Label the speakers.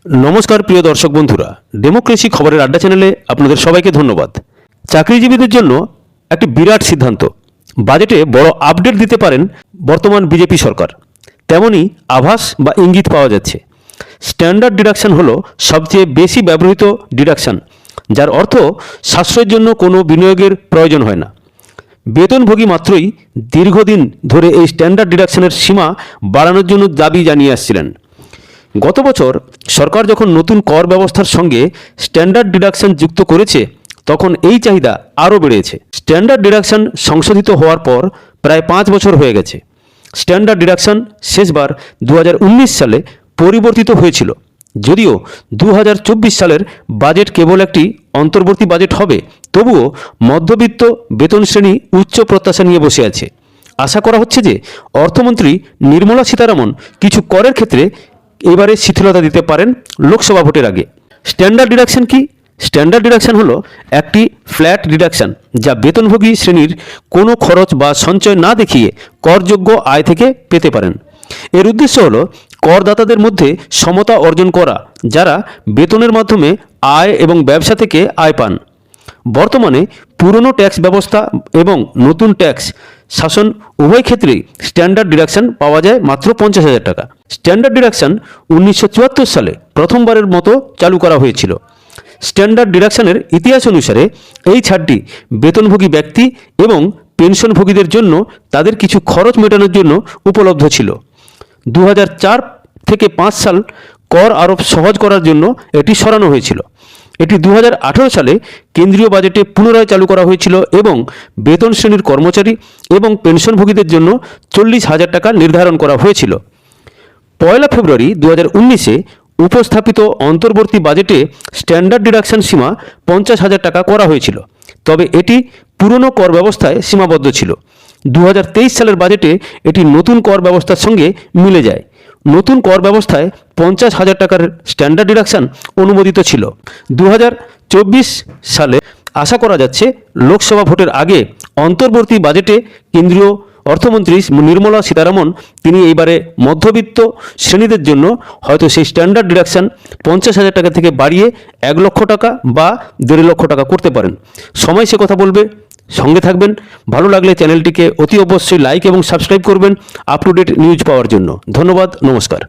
Speaker 1: নমস্কার প্রিয় দর্শক বন্ধুরা, ডেমোক্রেসি খবরের আড্ডা চ্যানেলে আপনাদের সবাইকে ধন্যবাদ। চাকরিজীবীদের জন্য একটি বিরাট সিদ্ধান্ত, বাজেটে বড় আপডেট দিতে পারেন বর্তমান বিজেপি সরকার। তেমনই আভাস বা ইঙ্গিত পাওয়া যাচ্ছে। স্ট্যান্ডার্ড ডিডাকশন হলো সবচেয়ে বেশি ব্যবহৃত ডিডাকশন, যার অর্থ সাশ্রয়ের জন্য কোনো বিনিয়োগের প্রয়োজন হয় না। বেতনভোগী মাত্রই দীর্ঘদিন ধরে এই স্ট্যান্ডার্ড ডিডাকশনের সীমা বাড়ানোর জন্য দাবি জানিয়ে আসছিলেন। গত বছর সরকার যখন নতুন কর ব্যবস্থার সঙ্গে স্ট্যান্ডার্ড ডিডাকশন যুক্ত করেছে, তখন এই চাহিদা আরও বেড়েছে। স্ট্যান্ডার্ড ডিডাকশন সংশোধিত হওয়ার পর প্রায় 5 বছর হয়ে গেছে। স্ট্যান্ডার্ড ডিডাকশন শেষবার 2019 সালে পরিবর্তিত হয়েছিল। যদিও 2024 সালের বাজেট কেবল একটি অন্তর্বর্তী বাজেট হবে, তবুও মধ্যবিত্ত বেতন শ্রেণী উচ্চ প্রত্যাশা নিয়ে বসে আছে। আশা করা হচ্ছে যে অর্থমন্ত্রী নির্মলা সীতারামন কিছু করের ক্ষেত্রে এবারে শিথিলতা দিতে পারেন লোকসভা ভোটের আগে। স্ট্যান্ডার্ড ডিডাকশন কি? স্ট্যান্ডার্ড ডিডাকশন হলো একটি ফ্ল্যাট ডিডাকশন, যা বেতনভোগী শ্রেণীর কোনো খরচ বা সঞ্চয় না দেখিয়ে করযোগ্য আয় থেকে পেতে পারেন। এর উদ্দেশ্য হলো করদাতাদের মধ্যে সমতা অর্জন করা, যারা বেতনের মাধ্যমে আয় এবং ব্যবসা থেকে আয় পান। বর্তমানে পুরনো ট্যাক্স ব্যবস্থা এবং নতুন ট্যাক্স শাসন উভয় ক্ষেত্রেই স্ট্যান্ডার্ড ডিডাকশন পাওয়া যায় মাত্র 50,000 টাকা। স্ট্যান্ডার্ড ডিডাকশন 1974 সালে প্রথমবারের মতো চালু করা হয়েছিল। স্ট্যান্ডার্ড ডিডাকশনের ইতিহাস অনুসারে এই ছাড়টি বেতনভোগী ব্যক্তি এবং পেনশনভোগীদের জন্য তাদের কিছু খরচ মেটানোর জন্য উপলব্ধ ছিল। 2004 থেকে 5 সাল কর আরোপ সহজ করার জন্য এটি সরানো হয়েছিল। এটি 2018 সালে কেন্দ্রীয় বাজেটে পুনরায় চালু করা হয়েছিল এবং বেতন শ্রেণীর কর্মচারী এবং পেনশনভোগীদের জন্য 40,000 টাকা নির্ধারণ করা হয়েছিল। 1 ফেব্রুয়ারি 2019-এ উপস্থাপিত অন্তর্বর্তী বাজেটে স্ট্যান্ডার্ড ডিডাকশন সীমা 50,000 টাকা করা হয়েছিল, তবে এটি পুরনো কর ব্যবস্থায় সীমাবদ্ধ ছিল। 2023 সালের বাজেটে এটি নতুন কর ব্যবস্থার সঙ্গে মিলে যায়। নতুন কর ব্যবস্থায় 50,000 টাকার স্ট্যান্ডার্ড ডিডাকশন অনুমোদিত ছিল। 2024 সালে আশা করা যাচ্ছে লোকসভা ভোটের আগে অন্তর্বর্তী বাজেটে কেন্দ্রীয় অর্থমন্ত্রী নির্মলা সীতারামন তিনি এইবারে মধ্যবিত্ত শ্রেণীদের জন্য হয়তো সেই স্ট্যান্ডার্ড ডিডাকশন 50,000 টাকা থেকে বাড়িয়ে 1 লক্ষ টাকা বা 1.5 লক্ষ টাকা করতে পারেন। সময় সে কথা বলবে। সঙ্গে থাকবেন। ভালো লাগলে চ্যানেলটিকে অতি অবশ্যই লাইক এবং সাবস্ক্রাইব করবেন আপ টু ডেট নিউজ পাওয়ার জন্য। ধন্যবাদ, নমস্কার।